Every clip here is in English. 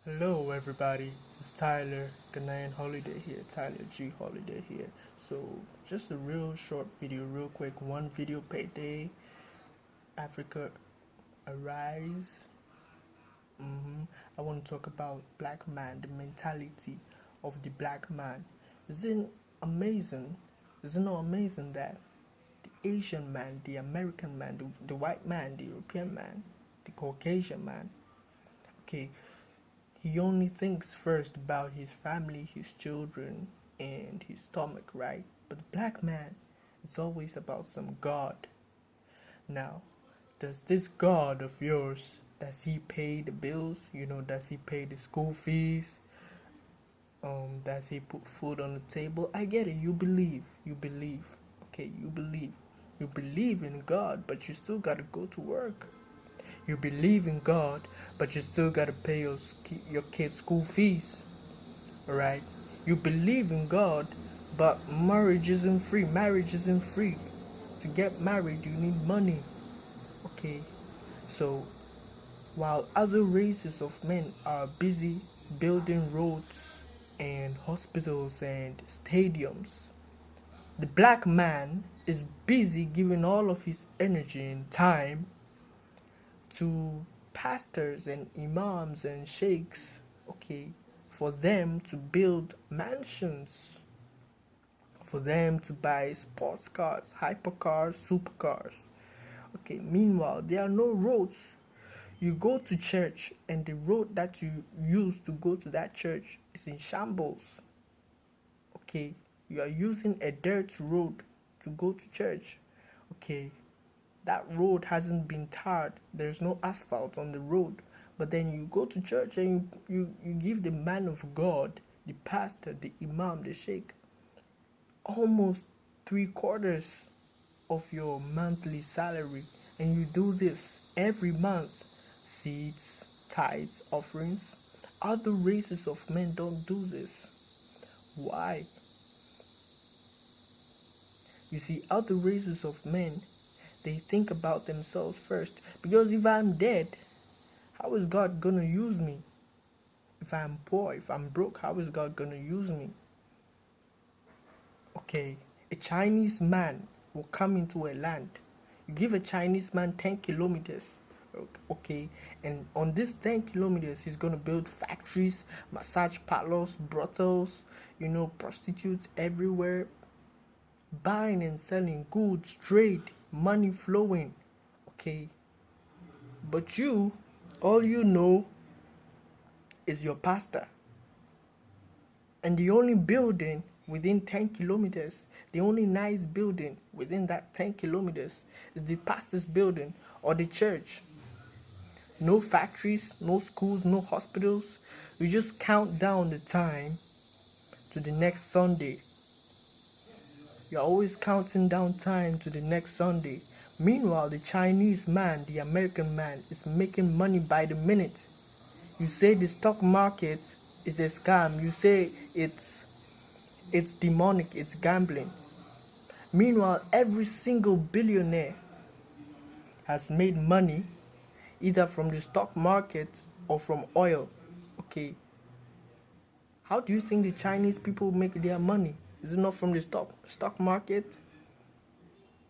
Hello, everybody. It's Tyler Ghanaian Holiday here. Tyler G Holiday here. So, just a real short video, real quick. One video per day. Africa Arise. I want to talk about black man, the mentality of the black man. Isn't amazing? Isn't it amazing that the Asian man, the American man, the white man, the European man, the Caucasian man, okay, he only thinks first about his family, his children, and his stomach, right? But the black man, it's always about some God. Now, does this God of yours, does he pay the bills? Does he pay the school fees? Does he put food on the table? I get it. You believe. Okay, you believe. You believe in God, but you still gotta go to work. You believe in God, but you still gotta pay your kids' school fees. Alright? You believe in God, but marriage isn't free. Marriage isn't free. To get married, you need money. Okay? So, while other races of men are busy building roads and hospitals and stadiums, the black man is busy giving all of his energy and time to pastors and imams and sheikhs, okay, for them to build mansions, for them to buy sports cars, hypercars, supercars. Okay, meanwhile, there are no roads. You go to church, and the road that you use to go to that church is in shambles. Okay, you are using a dirt road to go to church. Okay, that road hasn't been tarred, there's no asphalt on the road, but then you go to church and you give the man of God, the pastor, the imam, the sheikh, almost 3/4 of your monthly salary, and you do this every month. Seeds, tithes, offerings. Other races of men don't do this. Why? You see, other races of men, they think about themselves first. Because if I'm dead, how is God gonna use me? If I'm poor, if I'm broke, how is God gonna use me? Okay, a Chinese man will come into a land. You give a Chinese man 10 kilometers, okay, and on this 10 kilometers, he's gonna build factories, massage parlors, brothels, prostitutes everywhere, buying and selling goods, trade, money flowing, okay. But you, all you know is your pastor. And the only building within 10 kilometers, the only nice building within that 10 kilometers is the pastor's building or the church. No factories, no schools, no hospitals. We just count down the time to the next Sunday. You're always counting down time to the next Sunday. Meanwhile, the Chinese man, the American man, is making money by the minute. You say the stock market is a scam. You say it's demonic, it's gambling. Meanwhile, every single billionaire has made money either from the stock market or from oil. Okay. How do you think the Chinese people make their money? Is it not from the stock market?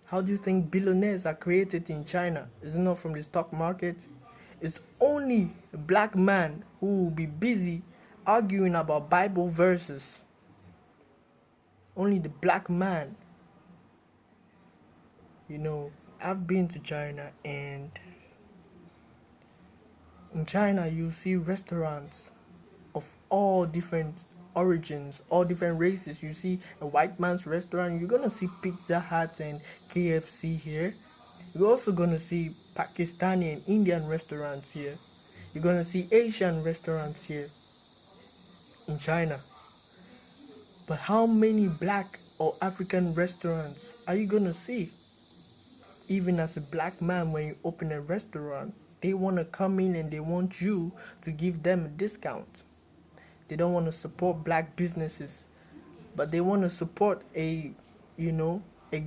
How do you think billionaires are created in China? Is it not from the stock market? It's only a black man who will be busy arguing about Bible verses. Only the black man. I've been to China, and in China you see restaurants of all different origins, all different races. You see a white man's restaurant, you're gonna see Pizza Hut and KFC here. You're also gonna see Pakistani and Indian restaurants here. You're gonna see Asian restaurants here in China. But how many black or African restaurants are you gonna see? Even as a black man, when you open a restaurant, they want to come in and they want you to give them a discount. They don't want to support black businesses, but they want to support a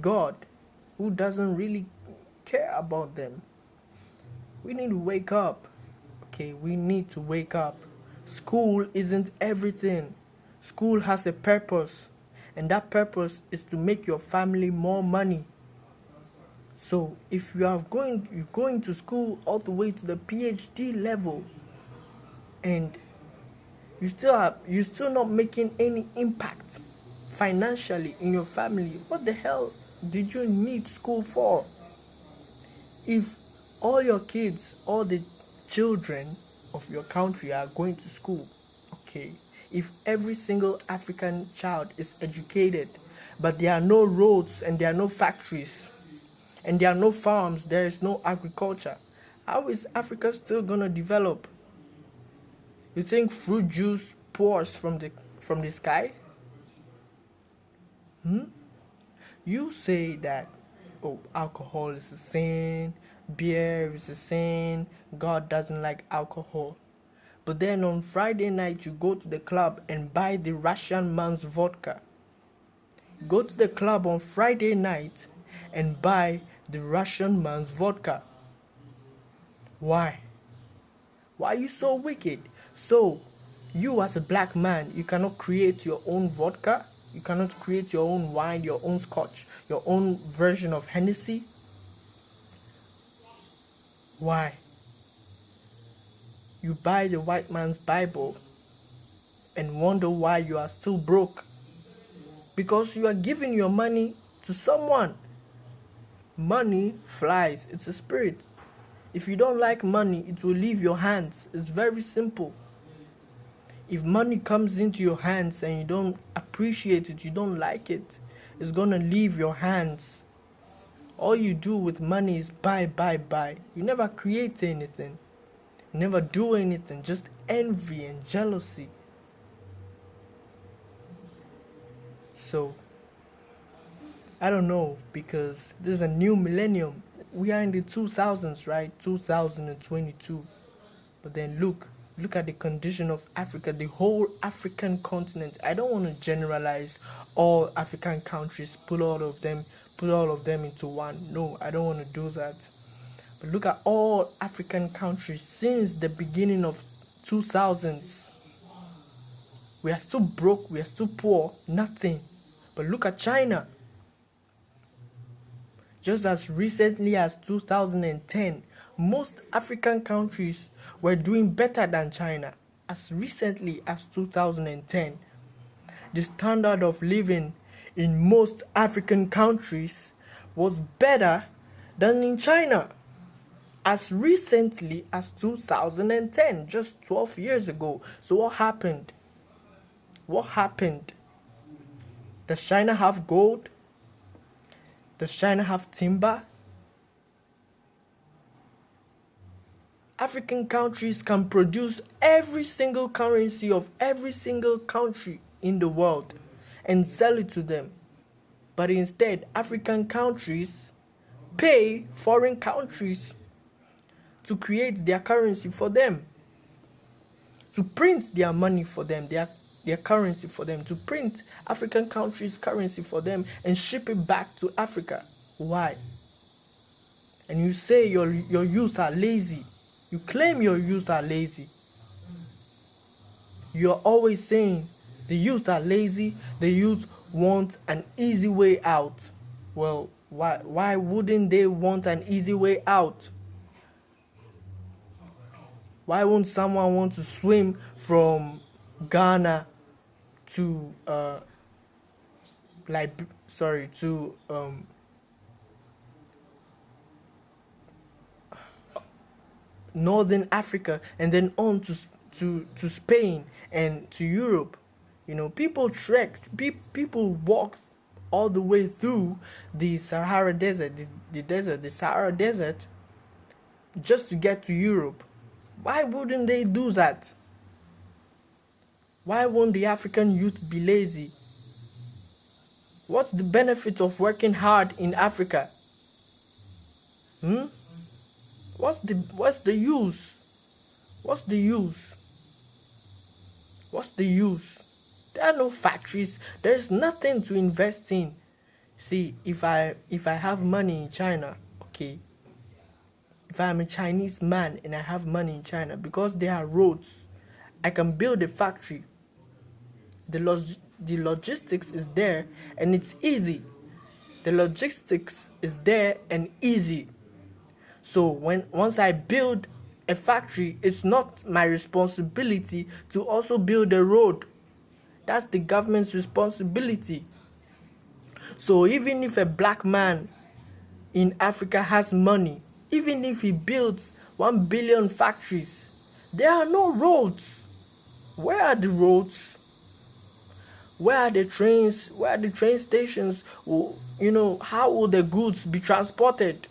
God who doesn't really care about them. We need to wake up. Okay, we need to wake up. School isn't everything. School has a purpose, and that purpose is to make your family more money. So if you're going to school all the way to the PhD level, and you're still not making any impact financially in your family, what the hell did you need school for? If all your kids, all the children of your country are going to school, okay, if every single African child is educated, but there are no roads and there are no factories and there are no farms, there is no agriculture, how is Africa still gonna develop? You think fruit juice pours from the sky? You say that, oh, alcohol is a sin, beer is a sin, God doesn't like alcohol. But then on Friday night, you go to the club and buy the Russian man's vodka. Go to the club on Friday night and buy the Russian man's vodka. Why? Why are you so wicked? So, you as a black man, you cannot create your own vodka? You cannot create your own wine, your own scotch, your own version of Hennessy? Why? You buy the white man's Bible and wonder why you are still broke. Because you are giving your money to someone. Money flies, it's a spirit. If you don't like money, it will leave your hands. It's very simple. If money comes into your hands and you don't appreciate it, you don't like it, it's gonna leave your hands. All you do with money is buy. You never create anything. You never do anything, just envy and jealousy. So, I don't know, because there's a new millennium. We are in the 2000s, right? 2022. But then look at the condition of Africa, the whole African continent. I don't want to generalize all African countries, put all of them into one. No, I don't want to do that. But look at all African countries since the beginning of 2000s. We are still broke, we are still poor, nothing. But look at China. Just as recently as 2010, most African countries were doing better than China. As recently as 2010, the standard of living in most African countries was better than in China. As recently as 2010, just 12 years ago. So what happened? What happened? Does China have gold? Does China have timber? African countries can produce every single currency of every single country in the world and sell it to them. But instead, African countries pay foreign countries to create their currency for them, to print their money for them, their currency for them, to print African countries' currency for them and ship it back to Africa. Why? And you say your youth are lazy. You claim your youth are lazy. You're always saying the youth are lazy, the youth want an easy way out. Well, why wouldn't they want an easy way out? Why won't someone want to swim from Ghana to Northern Africa and then on to Spain and to Europe? You know, people trek, people walk all the way through the Sahara Desert, the Sahara Desert, just to get to Europe. Why wouldn't they do that? Why won't the African youth be lazy? What's the benefit of working hard in Africa? What's the use? What's the use? What's the use? There are no factories. There's nothing to invest in. See, if I have money in China, okay, if I'm a Chinese man and I have money in China, because there are roads, I can build a factory. The logistics is there and it's easy. The logistics is there and easy. So once I build a factory, it's not my responsibility to also build a road. That's the government's responsibility. So even if a black man in Africa has money, even if he builds 1 billion factories, there are no roads. Where are the roads? Where are the trains? Where are the train stations? How will the goods be transported?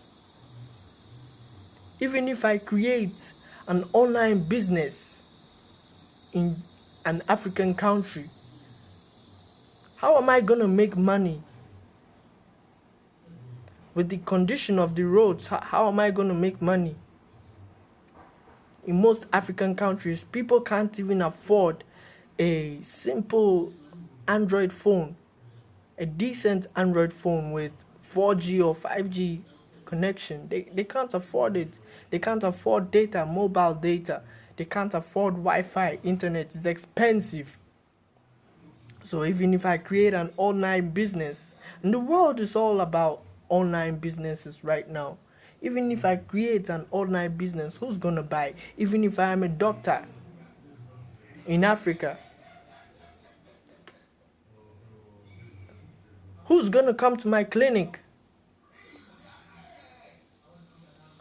Even if I create an online business in an African country, how am I going to make money? With the condition of the roads, how am I going to make money? In most African countries, people can't even afford a simple Android phone, a decent Android phone with 4G or 5G connection. They can't afford it. They can't afford data, mobile data. They can't afford Wi-Fi. Internet is expensive. So even if I create an online business, and the world is all about online businesses right now. Even if I create an online business, who's gonna buy? Even if I am a doctor in Africa, who's gonna come to my clinic?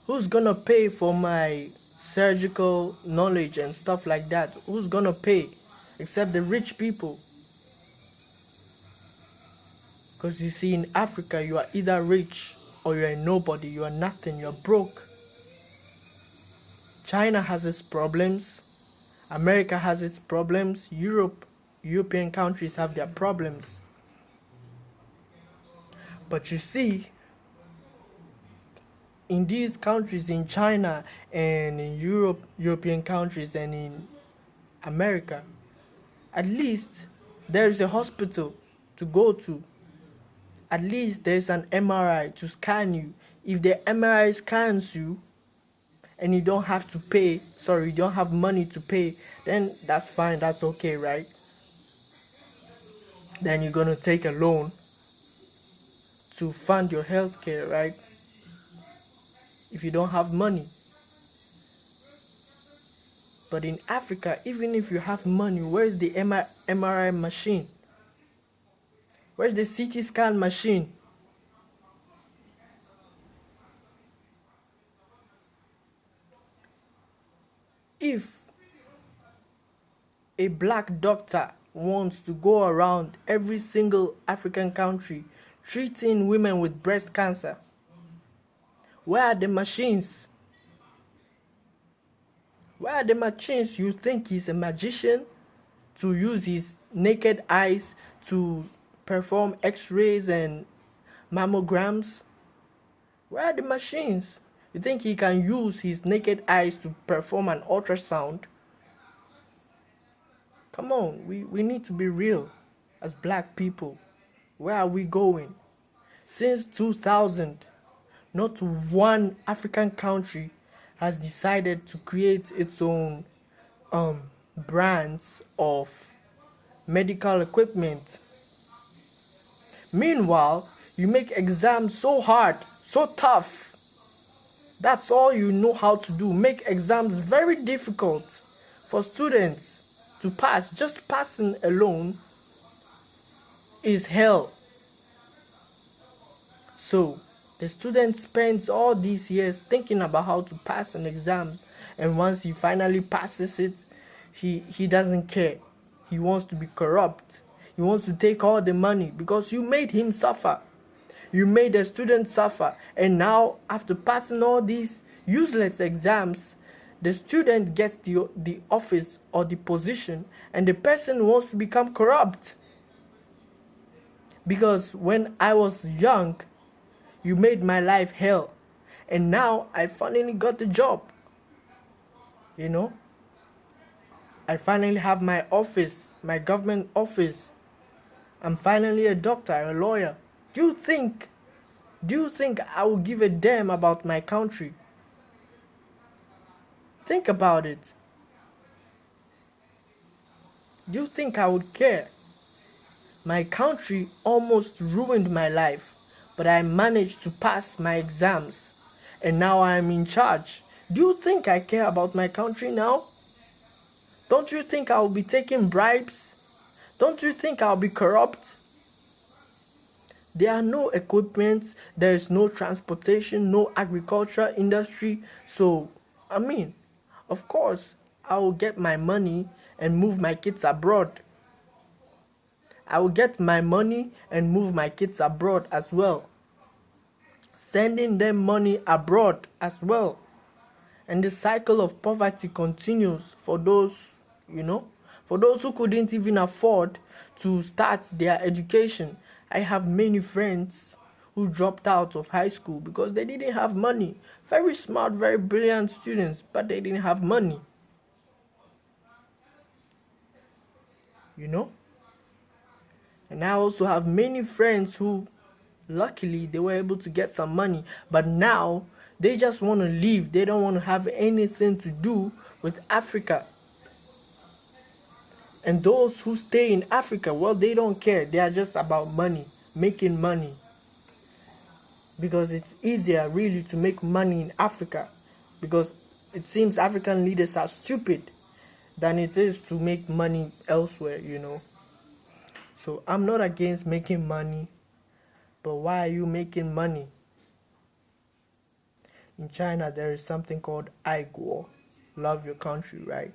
Who's gonna pay for my surgical knowledge and stuff like that? Who's gonna pay? Except the rich people. Because you see, in Africa, you are either rich or you're a nobody. You are nothing. You're broke. China has its problems. America has its problems. European countries have their problems. But you see, in these countries, in China and in European countries and in America, at least there is a hospital to go to. At least there's an MRI to scan you. If the MRI scans you and you don't have to pay, you don't have money to pay, then that's fine, that's okay, right? Then you're gonna take a loan to fund your healthcare, right? If you don't have money. But in Africa, even if you have money, where's the MRI machine? Where's the CT scan machine? If a black doctor wants to go around every single African country treating women with breast cancer, where are the machines? Where are the machines? You think he's a magician to use his naked eyes to perform x-rays and mammograms? Where are the machines? You think he can use his naked eyes to perform an ultrasound? Come on, we need to be real as black people. Where are we going? Since 2000, not one African country has decided to create its own brands of medical equipment. Meanwhile, you make exams so hard, so tough. That's all you know how to do. Make exams very difficult for students to pass. Just passing alone is hell. So the student spends all these years thinking about how to pass an exam, and once he finally passes it, he doesn't care. He wants to be corrupt. He wants to take all the money because you made him suffer. You made the student suffer, and now after passing all these useless exams, the student gets the office or the position, and the person wants to become corrupt. Because when I was young, you made my life hell, and now I finally got the job. I finally have my office, my government office. I'm finally a doctor, a lawyer. Do you think I will give a damn about my country? Think about it. Do you think I would care? My country almost ruined my life, but I managed to pass my exams, and now I am in charge. Do you think I care about my country now? Don't you think I'll be taking bribes? Don't you think I'll be corrupt? There are no equipment, there is no transportation, no agricultural industry. So, of course, I will get my money and move my kids abroad. I will get my money and move my kids abroad as well. Sending them money abroad as well. And the cycle of poverty continues for those, for those who couldn't even afford to start their education. I have many friends who dropped out of high school because they didn't have money. Very smart, very brilliant students, but they didn't have money. And I also have many friends who, luckily, they were able to get some money, but now they just want to leave. They don't want to have anything to do with Africa. And those who stay in Africa, well, they don't care. They are just about money, making money. Because it's easier really to make money in Africa. Because it seems African leaders are stupid than it is to make money elsewhere, So I'm not against making money, but why are you making money? In China, there is something called Aiguo, love your country, right?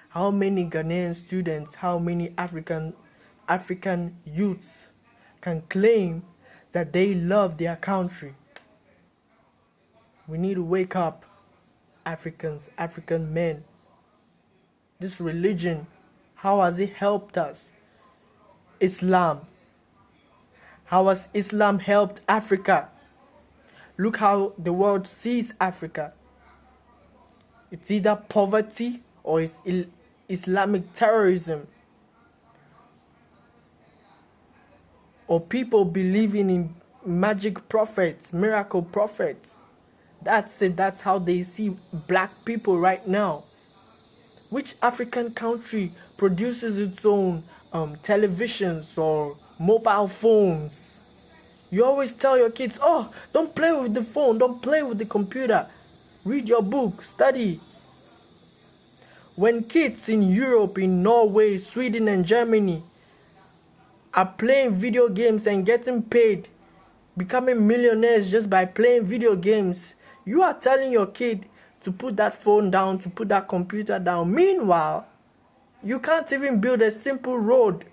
How many Ghanaian students, how many African youths can claim that they love their country? We need to wake up, Africans, African men. This religion, how has it helped us? Islam. How has Islam helped Africa? Look how the world sees Africa. It's either poverty or it's Islamic terrorism. Or people believing in magic prophets, miracle prophets. That's it. That's how they see black people right now. Which African country produces its own televisions or mobile phones? You always tell your kids, don't play with the phone, don't play with the computer. Read your book, study. When kids in Europe, in Norway, Sweden and Germany are playing video games and getting paid, becoming millionaires just by playing video games, you are telling your kid to put that phone down, to put that computer down. Meanwhile, you can't even build a simple road.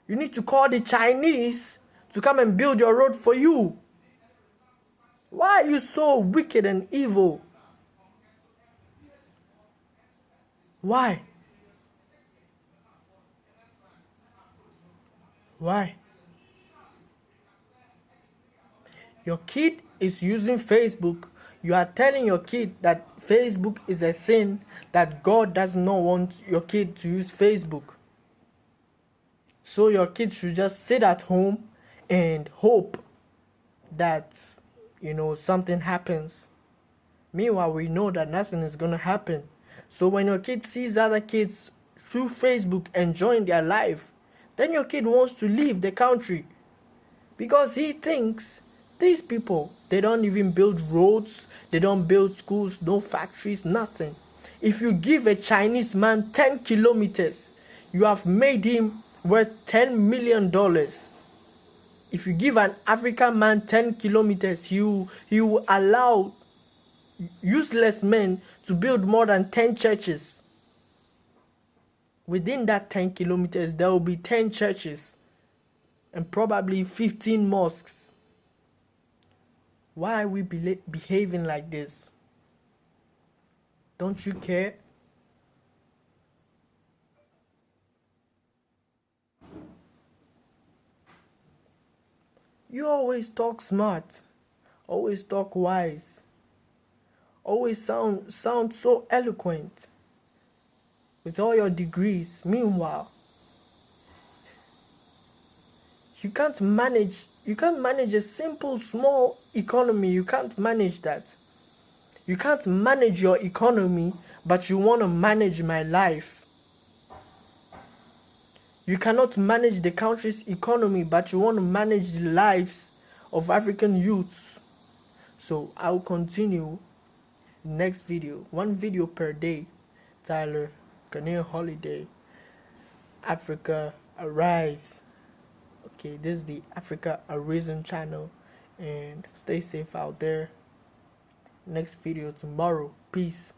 You need to call the Chinese to come and build your road for you. Why are you so wicked and evil? Why? Why? Your kid is using Facebook. You are telling your kid that Facebook is a sin, that God does not want your kid to use Facebook. So your kid should just sit at home and hope that, something happens. Meanwhile, we know that nothing is going to happen. So when your kid sees other kids through Facebook enjoying their life, then your kid wants to leave the country. Because he thinks these people, they don't even build roads, they don't build schools, no factories, nothing. If you give a Chinese man 10 kilometers, you have made him worth $10 million. If you give an African man 10 kilometers, he will allow useless men to build more than 10 churches. Within that 10 kilometers, there will be 10 churches and probably 15 mosques. Why are we behaving like this? Don't you care? You always talk smart, always talk wise, always sound so eloquent with all your degrees. Meanwhile, you can't manage a simple small economy. You can't manage that. You can't manage your economy but you want to manage my life. You cannot manage the country's economy, but you want to manage the lives of African youths. So I'll continue next video, one video per day. Tyler, Ghanaian Holiday, Africa Arise. Okay, this is the Africa Arisen channel, and stay safe out there. Next video tomorrow. Peace.